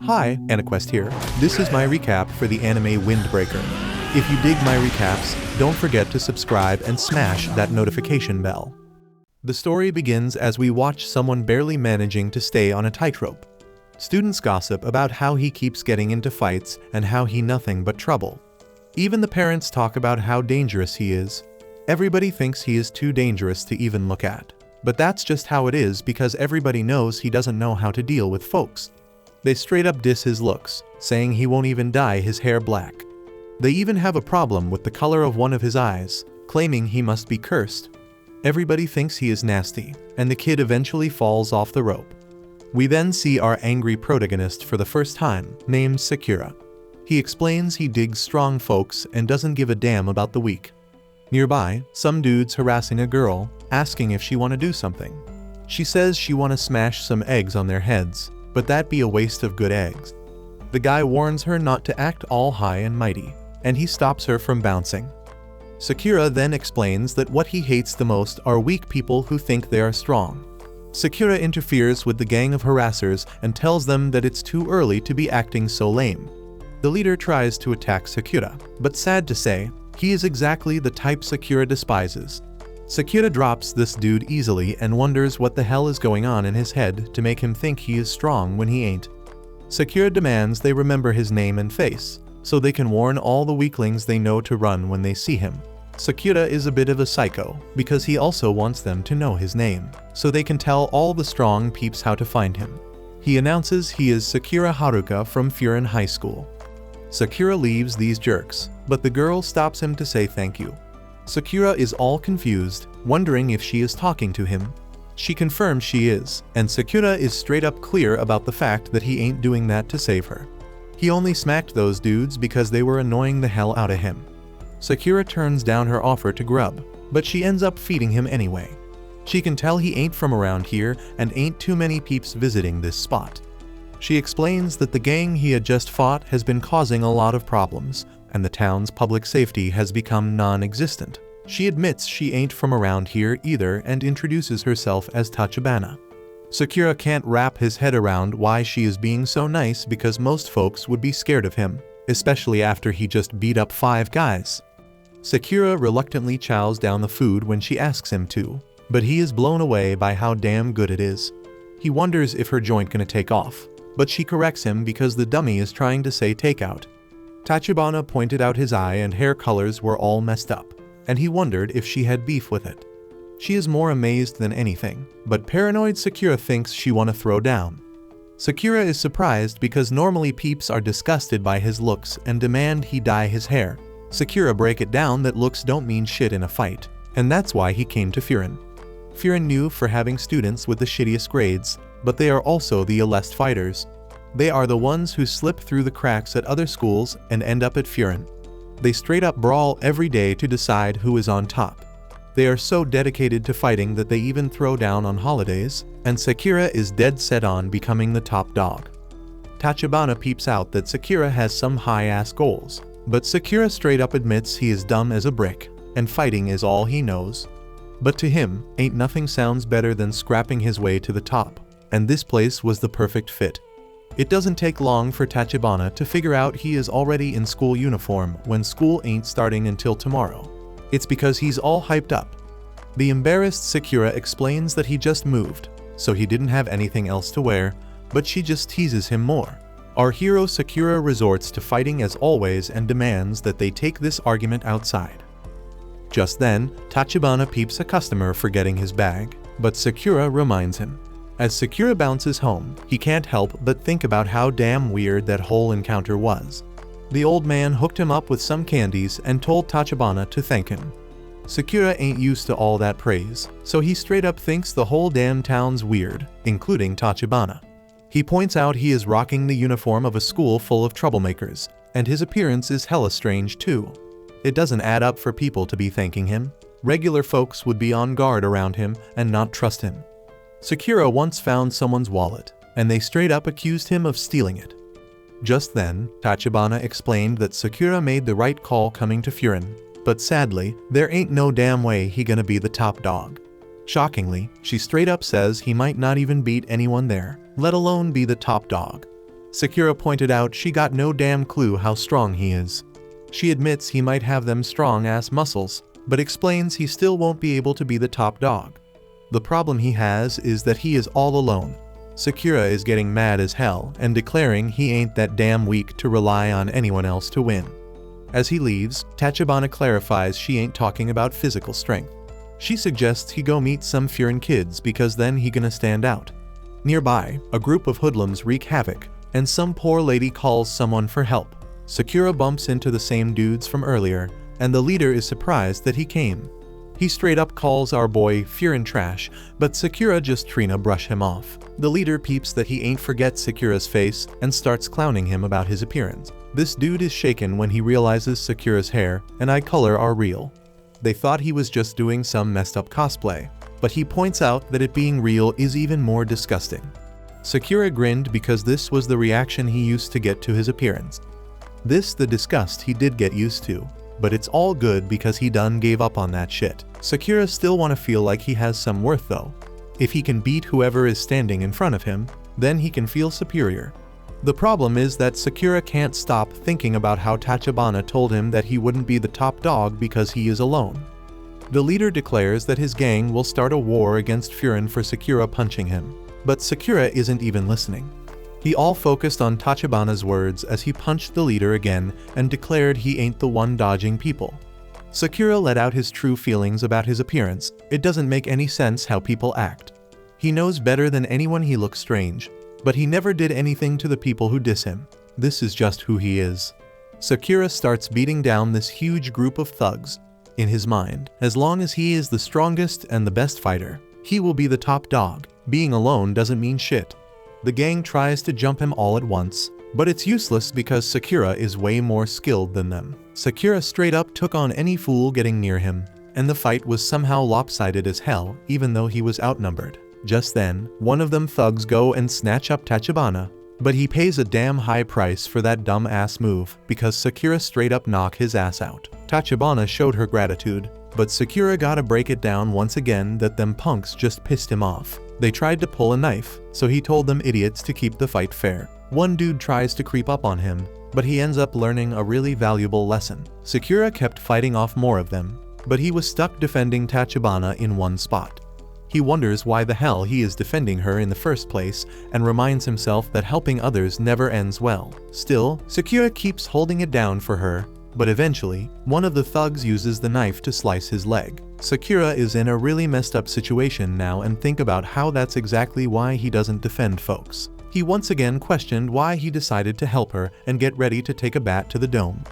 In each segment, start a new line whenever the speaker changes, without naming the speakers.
Hi, AniQuest here. This is my recap for the anime Windbreaker. If you dig my recaps, don't forget to subscribe and smash that notification bell. The story begins as we watch someone barely managing to stay on a tightrope. Students gossip about how he keeps getting into fights and how he nothing but trouble. Even the parents talk about how dangerous he is. Everybody thinks he is too dangerous to even look at. But that's just how it is because everybody knows he doesn't know how to deal with folks. They straight up diss his looks, saying he won't even dye his hair black. They even have a problem with the color of one of his eyes, claiming he must be cursed. Everybody thinks he is nasty, and the kid eventually falls off the rope. We then see our angry protagonist for the first time, named Sakura. He explains he digs strong folks and doesn't give a damn about the weak. Nearby, some dude's harassing a girl, asking if she wanna do something. She says she wanna smash some eggs on their heads, but that'd be a waste of good eggs. The guy warns her not to act all high and mighty, and he stops her from bouncing. Sakura then explains that what he hates the most are weak people who think they are strong. Sakura interferes with the gang of harassers and tells them that it's too early to be acting so lame. The leader tries to attack Sakura, but sad to say, he is exactly the type Sakura despises. Sakura drops this dude easily and wonders what the hell is going on in his head to make him think he is strong when he ain't. Sakura demands they remember his name and face, so they can warn all the weaklings they know to run when they see him. Sakura is a bit of a psycho, because he also wants them to know his name, so they can tell all the strong peeps how to find him. He announces he is Sakura Haruka from Furin High School. Sakura leaves these jerks, but the girl stops him to say thank you. Sakura is all confused, wondering if she is talking to him. She confirms she is, and Sakura is straight up clear about the fact that he ain't doing that to save her. He only smacked those dudes because they were annoying the hell out of him. Sakura turns down her offer to grub, but she ends up feeding him anyway. She can tell he ain't from around here and ain't too many peeps visiting this spot. She explains that the gang he had just fought has been causing a lot of problems, and the town's public safety has become non-existent. She admits she ain't from around here either and introduces herself as Tachibana. Sakura can't wrap his head around why she is being so nice because most folks would be scared of him, especially after he just beat up 5 guys. Sakura reluctantly chows down the food when she asks him to, but he is blown away by how damn good it is. He wonders if her joint gonna take off, but she corrects him because the dummy is trying to say takeout. Tachibana pointed out his eye and hair colors were all messed up, and he wondered if she had beef with it. She is more amazed than anything, but paranoid Sakura thinks she wanna throw down. Sakura is surprised because normally peeps are disgusted by his looks and demand he dye his hair. Sakura break it down that looks don't mean shit in a fight, and that's why he came to Furin. Furin knew for having students with the shittiest grades, but they are also the illest fighters. They are the ones who slip through the cracks at other schools and end up at Furin. They straight up brawl every day to decide who is on top. They are so dedicated to fighting that they even throw down on holidays, and Sakura is dead set on becoming the top dog. Tachibana peeps out that Sakura has some high-ass goals, but Sakura straight up admits he is dumb as a brick, and fighting is all he knows. But to him, ain't nothing sounds better than scrapping his way to the top, and this place was the perfect fit. It doesn't take long for Tachibana to figure out he is already in school uniform when school ain't starting until tomorrow. It's because he's all hyped up. The embarrassed Sakura explains that he just moved, so he didn't have anything else to wear, but she just teases him more. Our hero Sakura resorts to fighting as always and demands that they take this argument outside. Just then, Tachibana peeps a customer forgetting his bag, but Sakura reminds him. As Sakura bounces home, he can't help but think about how damn weird that whole encounter was. The old man hooked him up with some candies and told Tachibana to thank him. Sakura ain't used to all that praise, so he straight up thinks the whole damn town's weird, including Tachibana. He points out he is rocking the uniform of a school full of troublemakers, and his appearance is hella strange too. It doesn't add up for people to be thanking him. Regular folks would be on guard around him and not trust him. Sakura once found someone's wallet, and they straight up accused him of stealing it. Just then, Tachibana explained that Sakura made the right call coming to Furin, but sadly, there ain't no damn way he gonna be the top dog. Shockingly, she straight up says he might not even beat anyone there, let alone be the top dog. Sakura pointed out she got no damn clue how strong he is. She admits he might have them strong-ass muscles, but explains he still won't be able to be the top dog. The problem he has is that he is all alone. Sakura is getting mad as hell and declaring he ain't that damn weak to rely on anyone else to win. As he leaves, Tachibana clarifies she ain't talking about physical strength. She suggests he go meet some Furin kids because then he gonna stand out. Nearby, a group of hoodlums wreak havoc, and some poor lady calls someone for help. Sakura bumps into the same dudes from earlier, and the leader is surprised that he came. He straight up calls our boy Furin trash, but Sakura just Trina brush him off. The leader peeps that he ain't forget Sakura's face and starts clowning him about his appearance. This dude is shaken when he realizes Sakura's hair and eye color are real. They thought he was just doing some messed up cosplay, but he points out that it being real is even more disgusting. Sakura grinned because this was the reaction he used to get to his appearance. This the disgust he did get used to, but it's all good because he done gave up on that shit. Sakura still wanna feel like he has some worth though. If he can beat whoever is standing in front of him, then he can feel superior. The problem is that Sakura can't stop thinking about how Tachibana told him that he wouldn't be the top dog because he is alone. The leader declares that his gang will start a war against Furin for Sakura punching him, but Sakura isn't even listening. He all focused on Tachibana's words as he punched the leader again and declared he ain't the one dodging people. Sakura let out his true feelings about his appearance. It doesn't make any sense how people act. He knows better than anyone he looks strange, but he never did anything to the people who diss him. This is just who he is. Sakura starts beating down this huge group of thugs. In his mind, as long as he is the strongest and the best fighter, he will be the top dog. Being alone doesn't mean shit. The gang tries to jump him all at once, but it's useless because Sakura is way more skilled than them. Sakura straight up took on any fool getting near him, and the fight was somehow lopsided as hell even though he was outnumbered. Just then, one of them thugs go and snatch up Tachibana, but he pays a damn high price for that dumb ass move because Sakura straight up knock his ass out. Tachibana showed her gratitude, but Sakura gotta break it down once again that them punks just pissed him off. They tried to pull a knife, so he told them idiots to keep the fight fair. One dude tries to creep up on him, but he ends up learning a really valuable lesson. Sakura kept fighting off more of them, but he was stuck defending Tachibana in one spot. He wonders why the hell he is defending her in the first place and reminds himself that helping others never ends well. Still, Sakura keeps holding it down for her, but eventually, one of the thugs uses the knife to slice his leg. Sakura is in a really messed up situation now and think about how that's exactly why he doesn't defend folks. He once again questioned why he decided to help her and get ready to take a bat to the dome.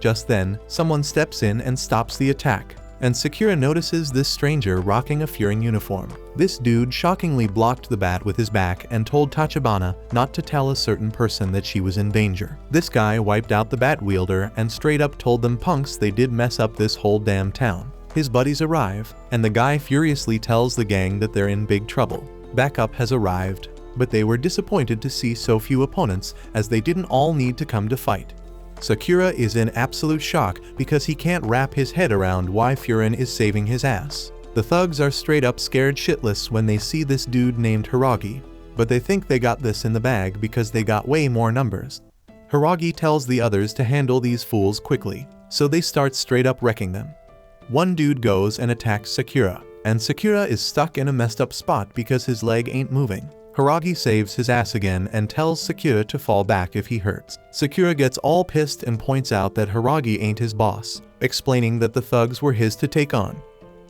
Just then, someone steps in and stops the attack, and Sakura notices this stranger rocking a Furin uniform. This dude shockingly blocked the bat with his back and told Tachibana not to tell a certain person that she was in danger. This guy wiped out the bat wielder and straight up told them punks they did mess up this whole damn town. His buddies arrive, and the guy furiously tells the gang that they're in big trouble. Backup has arrived, but they were disappointed to see so few opponents as they didn't all need to come to fight. Sakura is in absolute shock because he can't wrap his head around why Furin is saving his ass. The thugs are straight up scared shitless when they see this dude named Hiragi, but they think they got this in the bag because they got way more numbers. Hiragi tells the others to handle these fools quickly, so they start straight up wrecking them. One dude goes and attacks Sakura, and Sakura is stuck in a messed up spot because his leg ain't moving. Hiragi saves his ass again and tells Sakura to fall back if he hurts. Sakura gets all pissed and points out that Hiragi ain't his boss, explaining that the thugs were his to take on.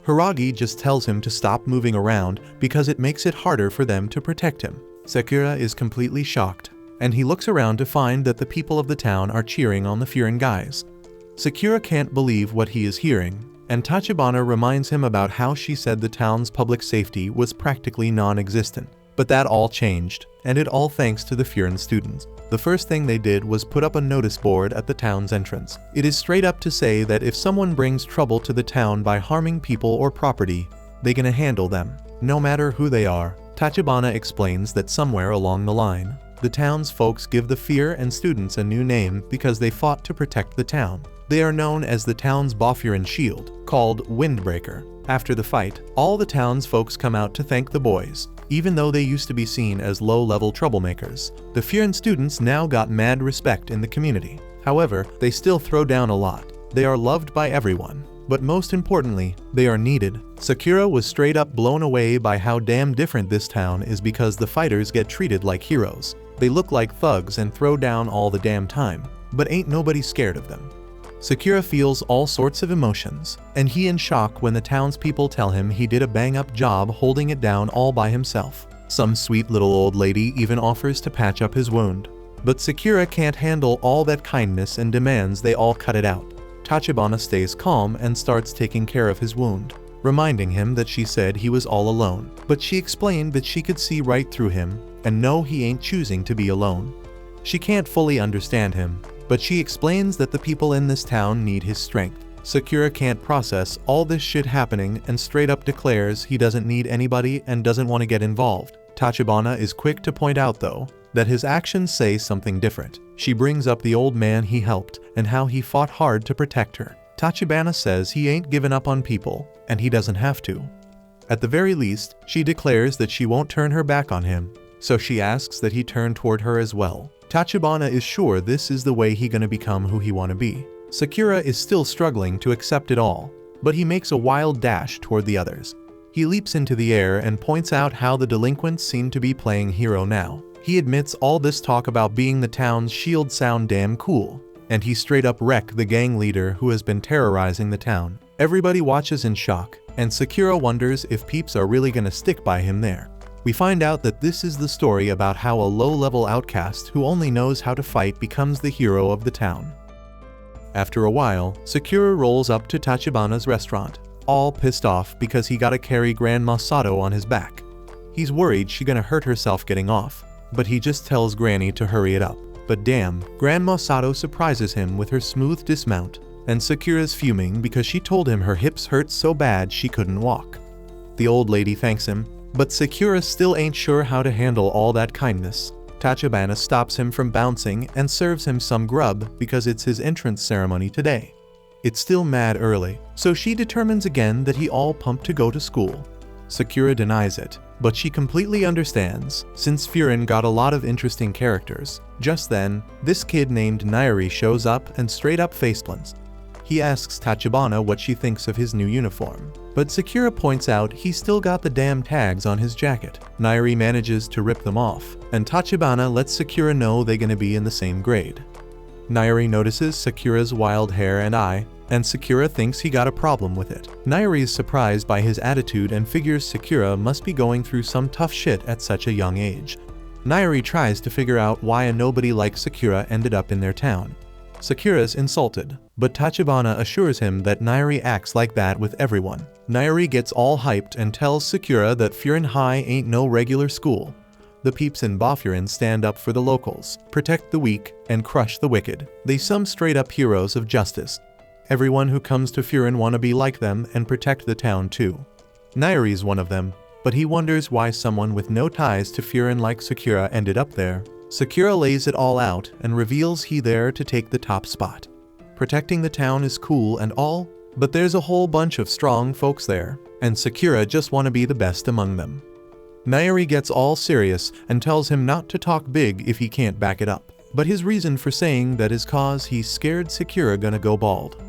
Hiragi just tells him to stop moving around because it makes it harder for them to protect him. Sakura is completely shocked, and he looks around to find that the people of the town are cheering on the Furin guys. Sakura can't believe what he is hearing, and Tachibana reminds him about how she said the town's public safety was practically non-existent. But that all changed, and it all thanks to the Furin students. The first thing they did was put up a notice board at the town's entrance. It is straight up to say that if someone brings trouble to the town by harming people or property, they gonna handle them, no matter who they are. Tachibana explains that somewhere along the line, the town's folks give the Fear and students a new name because they fought to protect the town. They are known as the town's Boffurin shield, called Windbreaker. After the fight, all the town's folks come out to thank the boys. Even though they used to be seen as low-level troublemakers, the Furin students now got mad respect in the community. However, they still throw down a lot. They are loved by everyone. But most importantly, they are needed. Sakura was straight up blown away by how damn different this town is because the fighters get treated like heroes. They look like thugs and throw down all the damn time, but ain't nobody scared of them. Sakura feels all sorts of emotions, and he in shock when the townspeople tell him he did a bang-up job holding it down all by himself. Some sweet little old lady even offers to patch up his wound. But Sakura can't handle all that kindness and demands they all cut it out. Tachibana stays calm and starts taking care of his wound, reminding him that she said he was all alone. But she explained that she could see right through him and know he ain't choosing to be alone. She can't fully understand him, but she explains that the people in this town need his strength. Sakura can't process all this shit happening and straight up declares he doesn't need anybody and doesn't want to get involved. Tachibana is quick to point out though, that his actions say something different. She brings up the old man he helped and how he fought hard to protect her. Tachibana says he ain't given up on people, and he doesn't have to. At the very least, she declares that she won't turn her back on him, so she asks that he turn toward her as well. Tachibana is sure this is the way he gonna become who he wanna be. Sakura is still struggling to accept it all, but he makes a wild dash toward the others. He leaps into the air and points out how the delinquents seem to be playing hero now. He admits all this talk about being the town's shield sound damn cool, and he straight up wreck the gang leader who has been terrorizing the town. Everybody watches in shock, and Sakura wonders if peeps are really gonna stick by him there. We find out that this is the story about how a low-level outcast who only knows how to fight becomes the hero of the town. After a while, Sakura rolls up to Tachibana's restaurant, all pissed off because he gotta carry Grandma Sato on his back. He's worried she gonna hurt herself getting off, but he just tells Granny to hurry it up. But damn, Grandma Sato surprises him with her smooth dismount, and Sakura's fuming because she told him her hips hurt so bad she couldn't walk. The old lady thanks him, but Sakura still ain't sure how to handle all that kindness. Tachibana stops him from bouncing and serves him some grub because it's his entrance ceremony today. It's still mad early, so she determines again that he all pumped to go to school. Sakura denies it, but she completely understands, since Furin got a lot of interesting characters. Just then, this kid named Nairi shows up and straight up faceplants. He asks Tachibana what she thinks of his new uniform, but Sakura points out he's still got the damn tags on his jacket. Nairi manages to rip them off, and Tachibana lets Sakura know they're gonna be in the same grade. Nairi notices Sakura's wild hair and eye, and Sakura thinks he got a problem with it. Nairi is surprised by his attitude and figures Sakura must be going through some tough shit at such a young age. Nairi tries to figure out why a nobody like Sakura ended up in their town. Sakura's insulted, but Tachibana assures him that Nairi acts like that with everyone. Nairi gets all hyped and tells Sakura that Furin High ain't no regular school. The peeps in Bafurin stand up for the locals, protect the weak, and crush the wicked. They some straight up heroes of justice. Everyone who comes to Furin wanna be like them and protect the town too. Nairi's one of them, but he wonders why someone with no ties to Furin like Sakura ended up there. Sakura lays it all out and reveals he there to take the top spot. Protecting the town is cool and all, but there's a whole bunch of strong folks there, and Sakura just wanna be the best among them. Nairi gets all serious and tells him not to talk big if he can't back it up, but his reason for saying that is cause he's scared Sakura gonna go bald.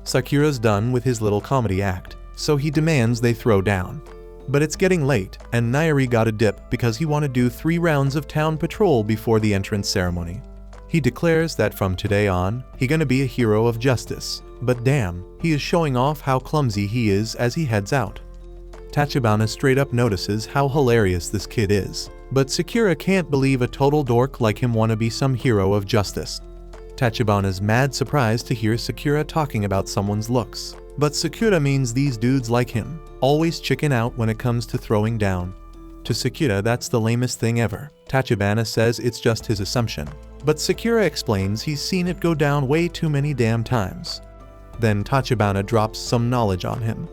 Sakura's done with his little comedy act, so he demands they throw down. But it's getting late, and Nairi got a dip because he wanna do 3 rounds of town patrol before the entrance ceremony. He declares that from today on, he gonna be a hero of justice, but damn, he is showing off how clumsy he is as he heads out. Tachibana straight up notices how hilarious this kid is, but Sakura can't believe a total dork like him wanna be some hero of justice. Tachibana's mad surprised to hear Sakura talking about someone's looks, but Sakura means these dudes like him, always chicken out when it comes to throwing down. To Sakura that's the lamest thing ever. Tachibana says it's just his assumption, but Sakura explains he's seen it go down way too many damn times. Then Tachibana drops some knowledge on him.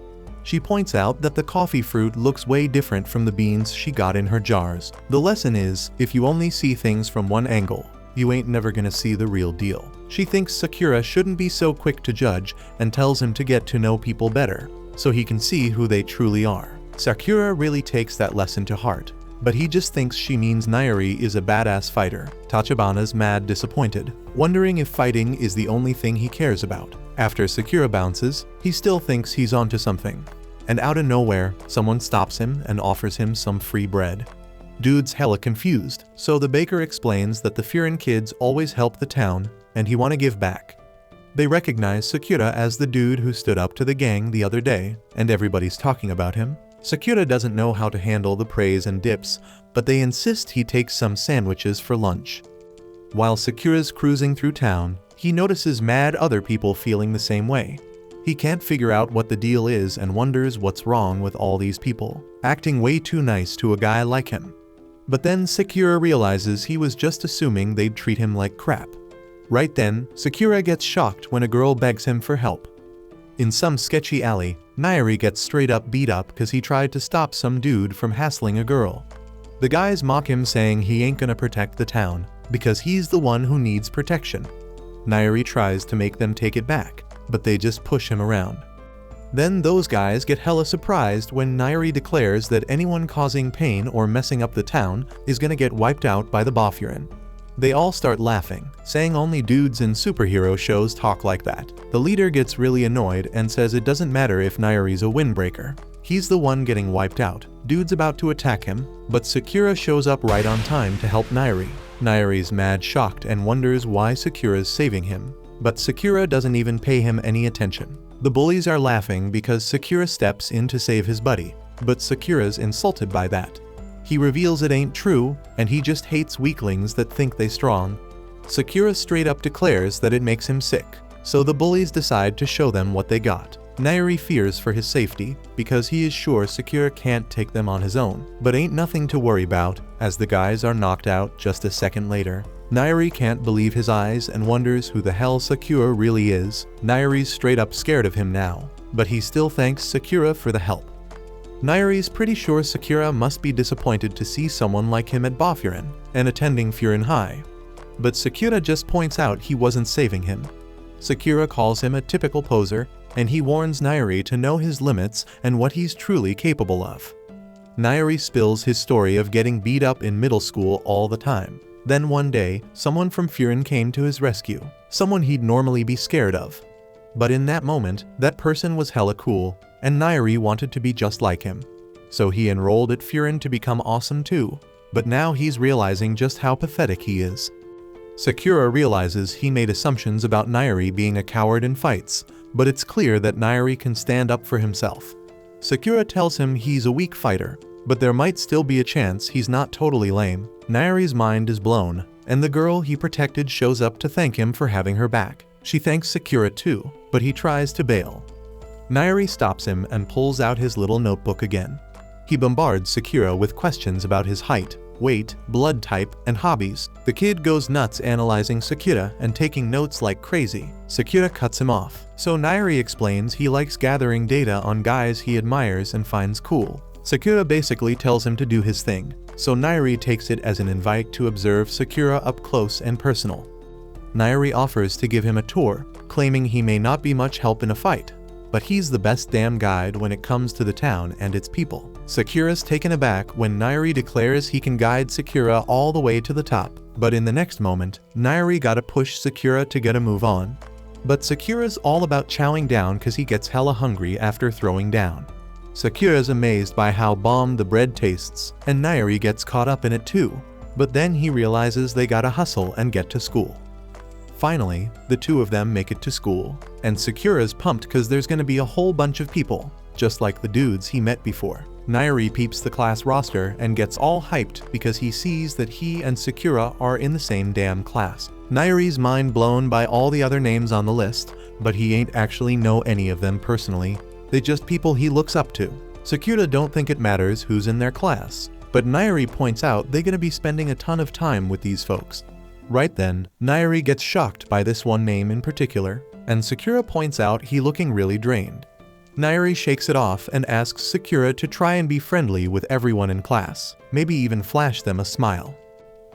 She points out that the coffee fruit looks way different from the beans she got in her jars. The lesson is, if you only see things from one angle, you ain't never gonna see the real deal. She thinks Sakura shouldn't be so quick to judge and tells him to get to know people better, so he can see who they truly are. Sakura really takes that lesson to heart. but he just thinks she means Nairi is a badass fighter. Tachibana's mad disappointed, wondering if fighting is the only thing he cares about. After Sakura bounces, he still thinks he's onto something. And out of nowhere, someone stops him and offers him some free bread. Dude's hella confused, so the baker explains that the Furin kids always help the town, and he wanna give back. They recognize Sakura as the dude who stood up to the gang the other day, and everybody's talking about him. Sakura doesn't know how to handle the praise and dips, but they insist he takes some sandwiches for lunch. While Sakura's cruising through town, he notices mad other people feeling the same way. He can't figure out what the deal is and wonders what's wrong with all these people, acting way too nice to a guy like him. But then Sakura realizes he was just assuming they'd treat him like crap. Right then, Sakura gets shocked when a girl begs him for help. In some sketchy alley, Nairi gets straight up beat up because he tried to stop some dude from hassling a girl. The guys mock him saying he ain't gonna protect the town, because he's the one who needs protection. Nairi tries to make them take it back, but they just push him around. Then those guys get hella surprised when Nairi declares that anyone causing pain or messing up the town is gonna get wiped out by the Boffurin. They all start laughing, saying only dudes in superhero shows talk like that. The leader gets really annoyed and says it doesn't matter if Nairi's a windbreaker. He's the one getting wiped out. Dude's about to attack him, but Sakura shows up right on time to help Nairi. Nairi's mad shocked and wonders why Sakura's saving him, but Sakura doesn't even pay him any attention. The bullies are laughing because Sakura steps in to save his buddy, but Sakura's insulted by that. He reveals it ain't true, and he just hates weaklings that think they strong. Sakura straight up declares that it makes him sick, so the bullies decide to show them what they got. Nairi fears for his safety, because he is sure Sakura can't take them on his own, but ain't nothing to worry about, as the guys are knocked out just a second later. Nairi can't believe his eyes and wonders who the hell Sakura really is. Nairi's straight up scared of him now, but he still thanks Sakura for the help. Nairi's pretty sure Sakura must be disappointed to see someone like him at Boffurin and attending Furin High. But Sakura just points out he wasn't saving him. Sakura calls him a typical poser, and he warns Nairi to know his limits and what he's truly capable of. Nairi spills his story of getting beat up in middle school all the time. Then one day, someone from Furin came to his rescue, someone he'd normally be scared of. But in that moment, that person was hella cool, and Nairi wanted to be just like him. So he enrolled at Furin to become awesome too, but now he's realizing just how pathetic he is. Sakura realizes he made assumptions about Nairi being a coward in fights, but it's clear that Nairi can stand up for himself. Sakura tells him he's a weak fighter, but there might still be a chance he's not totally lame. Nairi's mind is blown, and the girl he protected shows up to thank him for having her back. She thanks Sakura too, but he tries to bail. Nairi stops him and pulls out his little notebook again. He bombards Sakura with questions about his height, weight, blood type, and hobbies. The kid goes nuts analyzing Sakura and taking notes like crazy. Sakura cuts him off, so Nairi explains he likes gathering data on guys he admires and finds cool. Sakura basically tells him to do his thing, so Nairi takes it as an invite to observe Sakura up close and personal. Nairi offers to give him a tour, claiming he may not be much help in a fight, but he's the best damn guide when it comes to the town and its people. Sakura's taken aback when Nairi declares he can guide Sakura all the way to the top, but in the next moment, Nairi gotta push Sakura to get a move on. But Sakura's all about chowing down cause he gets hella hungry after throwing down. Sakura's amazed by how bomb the bread tastes, and Nairi gets caught up in it too, but then he realizes they gotta hustle and get to school. Finally, the two of them make it to school, and Sakura's pumped cause there's gonna be a whole bunch of people, just like the dudes he met before. Nairi peeps the class roster and gets all hyped because he sees that he and Sakura are in the same damn class. Nairi's mind blown by all the other names on the list, but he ain't actually know any of them personally. They just people he looks up to. Sakura don't think it matters who's in their class, but Nairi points out they're gonna be spending a ton of time with these folks. Right then, Nairi gets shocked by this one name in particular, and Sakura points out he looking really drained. Nairi shakes it off and asks Sakura to try and be friendly with everyone in class, maybe even flash them a smile.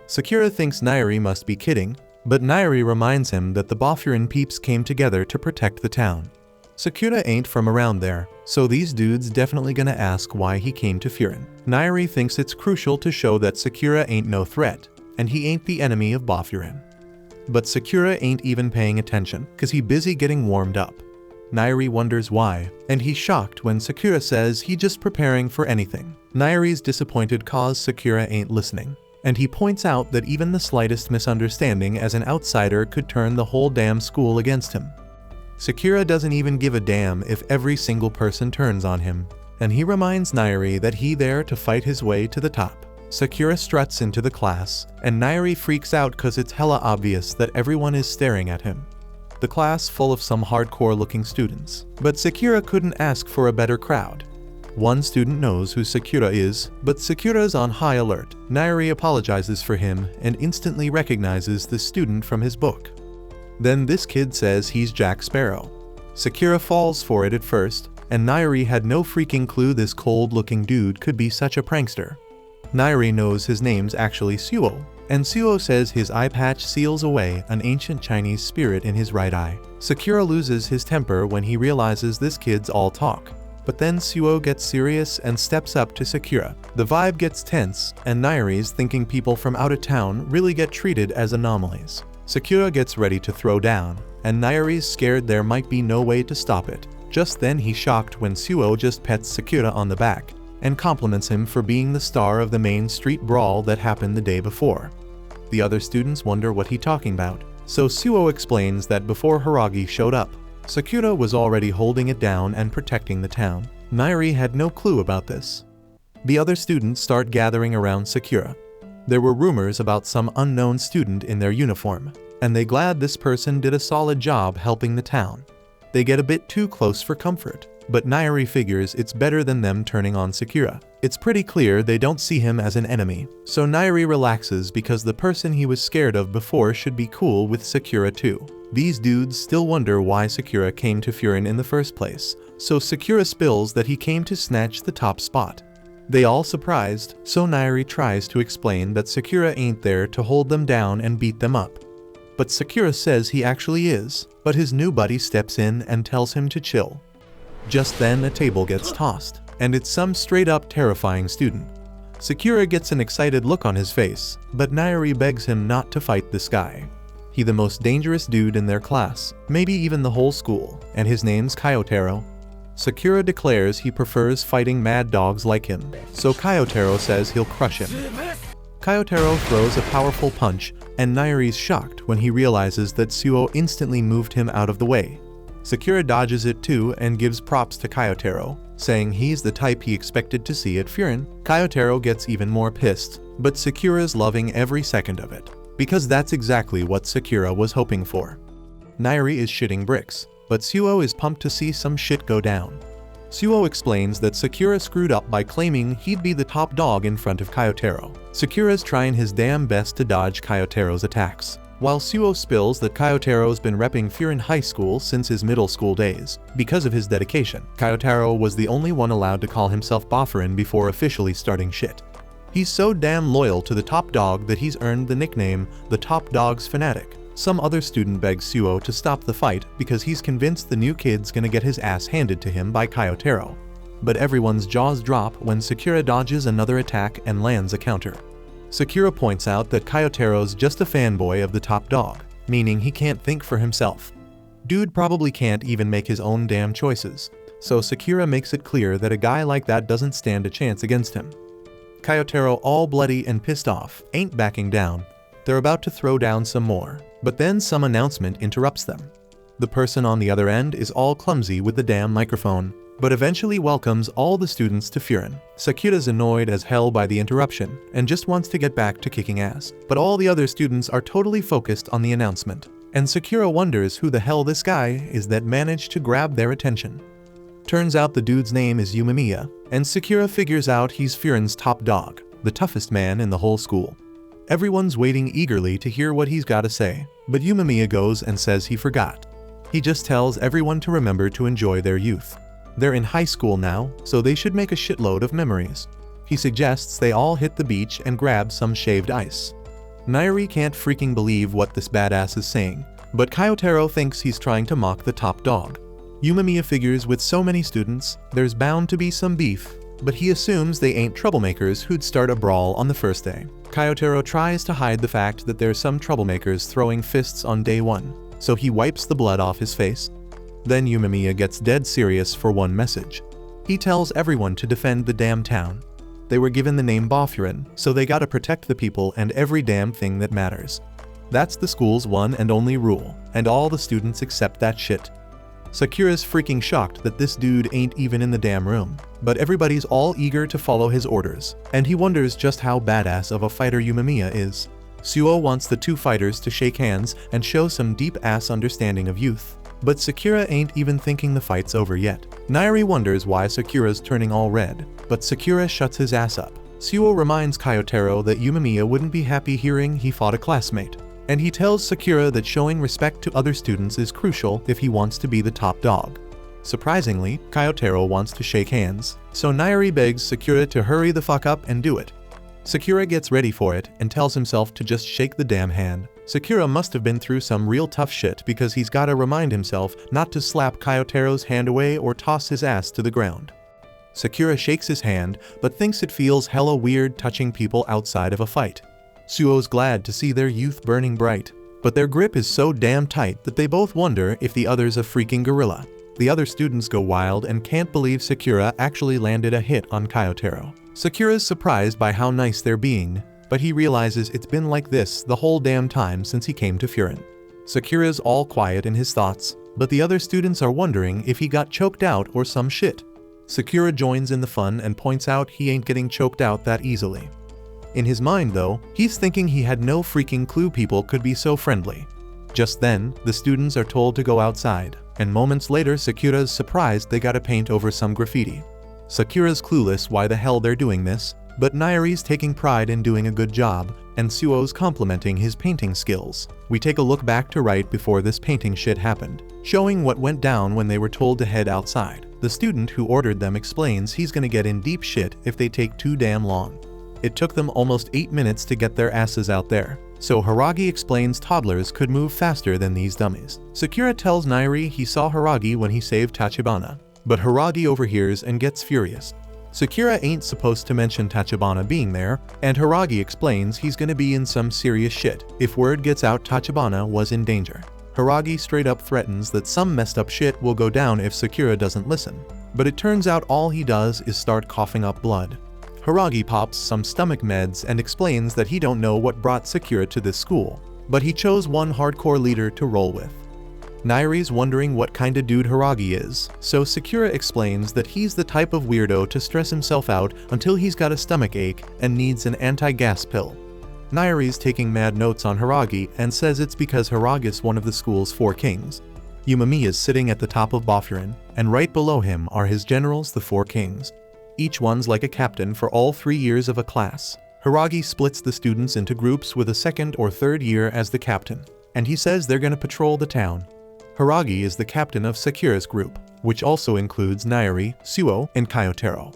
Sakura thinks Nairi must be kidding, but Nairi reminds him that the Boffurin peeps came together to protect the town. Sakura ain't from around there, so these dudes definitely gonna ask why he came to Furin. Nairi thinks it's crucial to show that Sakura ain't no threat, and he ain't the enemy of Boffurin. But Sakura ain't even paying attention, cause he busy getting warmed up. Nairi wonders why, and he's shocked when Sakura says he just preparing for anything. Nairi's disappointed cause Sakura ain't listening, and he points out that even the slightest misunderstanding as an outsider could turn the whole damn school against him. Sakura doesn't even give a damn if every single person turns on him, and he reminds Nairi that he there to fight his way to the top. Sakura struts into the class, and Nairi freaks out cause it's hella obvious that everyone is staring at him. The class full of some hardcore looking students, but Sakura couldn't ask for a better crowd. One student knows who Sakura is, but Sakura's on high alert. Nairi apologizes for him and instantly recognizes the student from his book. Then this kid says he's Jack Sparrow. Sakura falls for it at first, and Nairi had no freaking clue this cold-looking dude could be such a prankster. Nairi knows his name's actually Suo, and Suo says his eye patch seals away an ancient Chinese spirit in his right eye. Sakura loses his temper when he realizes this kid's all talk. But then Suo gets serious and steps up to Sakura. The vibe gets tense, and Nairi's thinking people from out of town really get treated as anomalies. Sakura gets ready to throw down, and Nairi's scared there might be no way to stop it. Just then he's shocked when Suo just pets Sakura on the back, and compliments him for being the star of the main street brawl that happened the day before. The other students wonder what he's talking about, so Suo explains that before Hiragi showed up, Sakura was already holding it down and protecting the town. Nairi had no clue about this. The other students start gathering around Sakura. There were rumors about some unknown student in their uniform, and they glad this person did a solid job helping the town. They get a bit too close for comfort, but Nairi figures it's better than them turning on Sakura. It's pretty clear they don't see him as an enemy, so Nairi relaxes because the person he was scared of before should be cool with Sakura too. These dudes still wonder why Sakura came to Furin in the first place, so Sakura spills that he came to snatch the top spot. They all surprised, so Nairi tries to explain that Sakura ain't there to hold them down and beat them up. But Sakura says he actually is, but his new buddy steps in and tells him to chill. Just then a table gets tossed, and it's some straight up terrifying student. Sakura gets an excited look on his face, but Nairi begs him not to fight this guy. He's the most dangerous dude in their class, maybe even the whole school, and his name's Kyotaro. Sakura declares he prefers fighting mad dogs like him, so Kyotaro says he'll crush him. Kyotaro throws a powerful punch, and Nairi's shocked when he realizes that Suo instantly moved him out of the way. Sakura dodges it too and gives props to Kyotaro, saying he's the type he expected to see at Furin. Kyotaro gets even more pissed, but Sakura's loving every second of it, because that's exactly what Sakura was hoping for. Nairi is shitting bricks, but Suo is pumped to see some shit go down. Suo explains that Sakura screwed up by claiming he'd be the top dog in front of Kyotaro. Sakura's trying his damn best to dodge Kyotaro's attacks, while Suo spills that Kyotaro's been repping Furin High School since his middle school days, because of his dedication. Kyotaro was the only one allowed to call himself Boffurin before officially starting shit. He's so damn loyal to the top dog that he's earned the nickname the Top Dog's Fanatic. Some other student begs Suo to stop the fight because he's convinced the new kid's gonna get his ass handed to him by Kyotaro. But everyone's jaws drop when Sakura dodges another attack and lands a counter. Sakura points out that Kyotaro's just a fanboy of the top dog, meaning he can't think for himself. Dude probably can't even make his own damn choices, so Sakura makes it clear that a guy like that doesn't stand a chance against him. Kyotaro, all bloody and pissed off, ain't backing down. They're about to throw down some more, but then some announcement interrupts them. The person on the other end is all clumsy with the damn microphone, but eventually welcomes all the students to Furin. Sakura's annoyed as hell by the interruption and just wants to get back to kicking ass, but all the other students are totally focused on the announcement, and Sakura wonders who the hell this guy is that managed to grab their attention. Turns out the dude's name is Yumemiya, and Sakura figures out he's Furin's top dog, the toughest man in the whole school. Everyone's waiting eagerly to hear what he's got to say, but Yumemiya goes and says he forgot. He just tells everyone to remember to enjoy their youth. They're in high school now, so they should make a shitload of memories. He suggests they all hit the beach and grab some shaved ice. Nairi can't freaking believe what this badass is saying, but Kyotaro thinks he's trying to mock the top dog. Yumamiya figures with so many students, there's bound to be some beef, but he assumes they ain't troublemakers who'd start a brawl on the first day. Kyotaro tries to hide the fact that there's some troublemakers throwing fists on day one, so he wipes the blood off his face. Then Yumamiya gets dead serious for one message. He tells everyone to defend the damn town. They were given the name Boffurin, so they gotta protect the people and every damn thing that matters. That's the school's one and only rule, and all the students accept that shit. Sakura's freaking shocked that this dude ain't even in the damn room, but everybody's all eager to follow his orders, and he wonders just how badass of a fighter Yumamiya is. Suo wants the two fighters to shake hands and show some deep-ass understanding of youth, but Sakura ain't even thinking the fight's over yet. Nairi wonders why Sakura's turning all red, but Sakura shuts his ass up. Suo reminds Kyotaro that Yumamiya wouldn't be happy hearing he fought a classmate, and he tells Sakura that showing respect to other students is crucial if he wants to be the top dog. Surprisingly, Kyotaro wants to shake hands, so Nairi begs Sakura to hurry the fuck up and do it. Sakura gets ready for it and tells himself to just shake the damn hand. Sakura must have been through some real tough shit because he's gotta remind himself not to slap Kyotaro's hand away or toss his ass to the ground. Sakura shakes his hand, but thinks it feels hella weird touching people outside of a fight. Suo's glad to see their youth burning bright, but their grip is so damn tight that they both wonder if the other's a freaking gorilla. The other students go wild and can't believe Sakura actually landed a hit on Kyotaro. Sakura's surprised by how nice they're being, but he realizes it's been like this the whole damn time since he came to Furin. Sakura's all quiet in his thoughts, but the other students are wondering if he got choked out or some shit. Sakura joins in the fun and points out he ain't getting choked out that easily. In his mind though, he's thinking he had no freaking clue people could be so friendly. Just then, the students are told to go outside, and moments later Sakura's surprised they gotta paint over some graffiti. Sakura's clueless why the hell they're doing this, but Nairi's taking pride in doing a good job, and Suo's complimenting his painting skills. We take a look back to right before this painting shit happened, showing what went down when they were told to head outside. The student who ordered them explains he's gonna get in deep shit if they take too damn long. It took them almost 8 minutes to get their asses out there, so Haragi explains toddlers could move faster than these dummies. Sakura tells Nairi he saw Haragi when he saved Tachibana, but Haragi overhears and gets furious. Sakura ain't supposed to mention Tachibana being there, and Haragi explains he's gonna be in some serious shit if word gets out Tachibana was in danger. Haragi straight up threatens that some messed up shit will go down if Sakura doesn't listen, but it turns out all he does is start coughing up blood. Haragi pops some stomach meds and explains that he don't know what brought Sakura to this school, but he chose one hardcore leader to roll with. Nairi's wondering what kind of dude Haragi is, so Sakura explains that he's the type of weirdo to stress himself out until he's got a stomach ache and needs an anti-gas pill. Nairi's taking mad notes on Haragi and says it's because Haragi's one of the school's 4 kings. Yumamiya's sitting at the top of Boffurin, and right below him are his generals, the 4 kings. Each one's like a captain for all 3 years of a class. Haragi splits the students into groups with a 2nd or 3rd year as the captain, and he says they're gonna patrol the town. Haragi is the captain of Sakura's group, which also includes Nairi, Suo, and Kyotaro.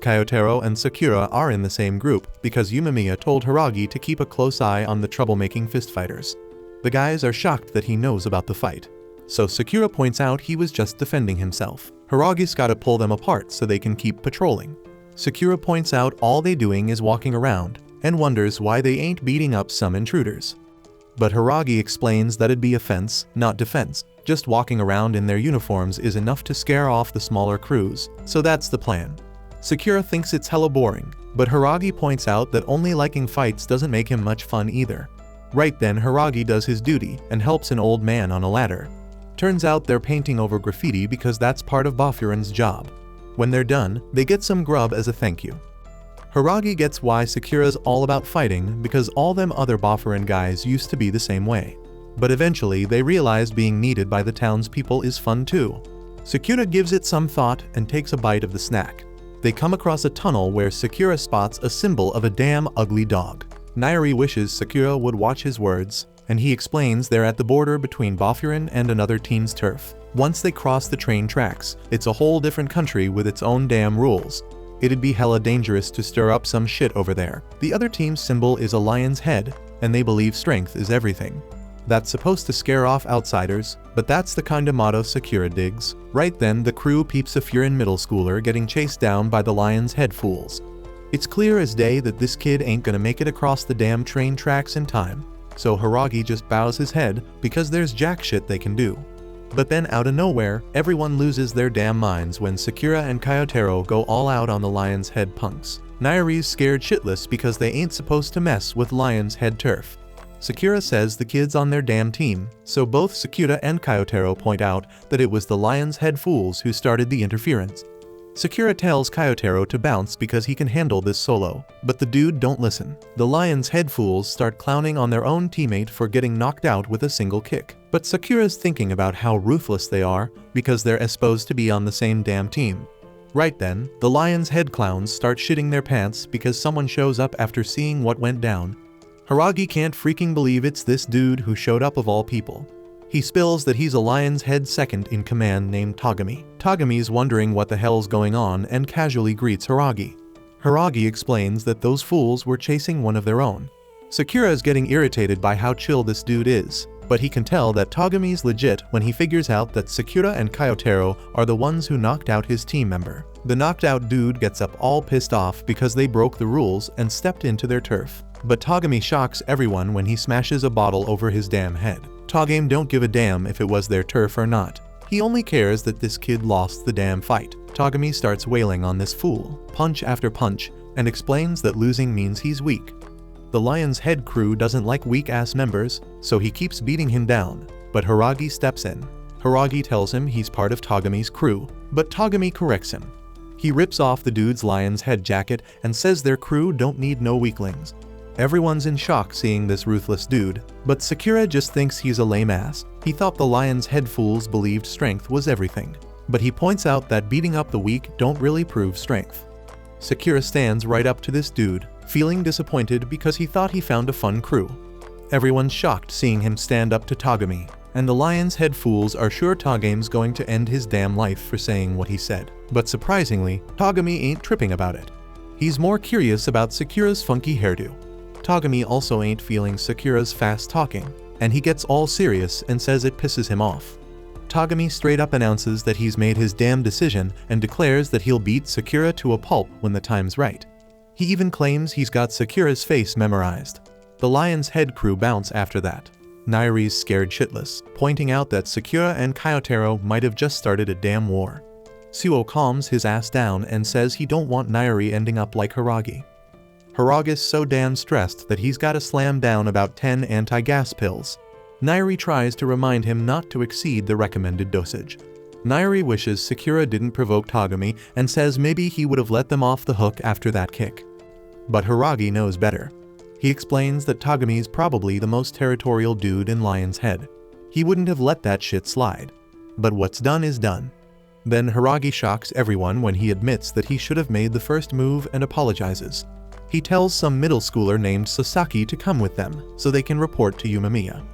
Kyotaro and Sakura are in the same group because Yumamiya told Haragi to keep a close eye on the troublemaking fistfighters. The guys are shocked that he knows about the fight, so Sakura points out he was just defending himself. Haragi's gotta pull them apart so they can keep patrolling. Sakura points out all they doing is walking around, and wonders why they ain't beating up some intruders. But Haragi explains that it'd be offense, not defense. Just walking around in their uniforms is enough to scare off the smaller crews, so that's the plan. Sakura thinks it's hella boring, but Haragi points out that only liking fights doesn't make him much fun either. Right then Haragi does his duty and helps an old man on a ladder. Turns out they're painting over graffiti because that's part of Boffurin's job. When they're done, they get some grub as a thank you. Haragi gets why Sakura's all about fighting because all them other Boffurin guys used to be the same way. But eventually they realize being needed by the townspeople is fun too. Sakura gives it some thought and takes a bite of the snack. They come across a tunnel where Sakura spots a symbol of a damn ugly dog. Nairi wishes Sakura would watch his words, and he explains they're at the border between Boffurin and another team's turf. Once they cross the train tracks, it's a whole different country with its own damn rules. It'd be hella dangerous to stir up some shit over there. The other team's symbol is a lion's head, and they believe strength is everything. That's supposed to scare off outsiders, but that's the kinda motto Sakura digs. Right then, the crew peeps a Furin middle schooler getting chased down by the lion's head fools. It's clear as day that this kid ain't gonna make it across the damn train tracks in time, so Hiragi just bows his head because there's jack shit they can do. But then out of nowhere, everyone loses their damn minds when Sakura and Kyotaro go all out on the lion's head punks. Nairi's scared shitless because they ain't supposed to mess with lion's head turf. Sakura says the kid's on their damn team, so both Sakura and Kyotaro point out that it was the lion's head fools who started the interference. Sakura tells Kyotaro to bounce because he can handle this solo, but the dude don't listen. The lion's head fools start clowning on their own teammate for getting knocked out with a single kick. But Sakura's thinking about how ruthless they are because they're supposed to be on the same damn team. Right then, the lion's head clowns start shitting their pants because someone shows up after seeing what went down. Hiragi can't freaking believe it's this dude who showed up of all people. He spills that he's a lion's head second in command named Togami. Togami's wondering what the hell's going on and casually greets Hiragi. Hiragi explains that those fools were chasing one of their own. Sakura is getting irritated by how chill this dude is, but he can tell that Togami's legit when he figures out that Sakura and Kyotaro are the ones who knocked out his team member. The knocked out dude gets up all pissed off because they broke the rules and stepped into their turf. But Togami shocks everyone when he smashes a bottle over his damn head. Togame don't give a damn if it was their turf or not. He only cares that this kid lost the damn fight. Togami starts wailing on this fool, punch after punch, and explains that losing means he's weak. The lion's head crew doesn't like weak-ass members, so he keeps beating him down, but Hiragi steps in. Hiragi tells him he's part of Togami's crew, but Togami corrects him. He rips off the dude's lion's head jacket and says their crew don't need no weaklings. Everyone's in shock seeing this ruthless dude, but Sakura just thinks he's a lame ass. He thought the lion's head fools believed strength was everything, but he points out that beating up the weak don't really prove strength. Sakura stands right up to this dude, feeling disappointed because he thought he found a fun crew. Everyone's shocked seeing him stand up to Togami, and the lion's head fools are sure Togame's going to end his damn life for saying what he said. But surprisingly, Togami ain't tripping about it. He's more curious about Sakura's funky hairdo. Togami also ain't feeling Sakura's fast talking, and he gets all serious and says it pisses him off. Togami straight up announces that he's made his damn decision and declares that he'll beat Sakura to a pulp when the time's right. He even claims he's got Sakura's face memorized. The lion's head crew bounce after that. Nairi's scared shitless, pointing out that Sakura and Kyotaro might have just started a damn war. Suo calms his ass down and says he don't want Nairi ending up like Hiragi. Hiragi's so damn stressed that he's gotta slam down about 10 anti-gas pills. Nairi tries to remind him not to exceed the recommended dosage. Nairi wishes Sakura didn't provoke Togami and says maybe he would have let them off the hook after that kick. But Hiragi knows better. He explains that Togami's probably the most territorial dude in Lion's Head. He wouldn't have let that shit slide. But what's done is done. Then Hiragi shocks everyone when he admits that he should have made the first move and apologizes. He tells some middle schooler named Sasaki to come with them, so they can report to Yumamiya.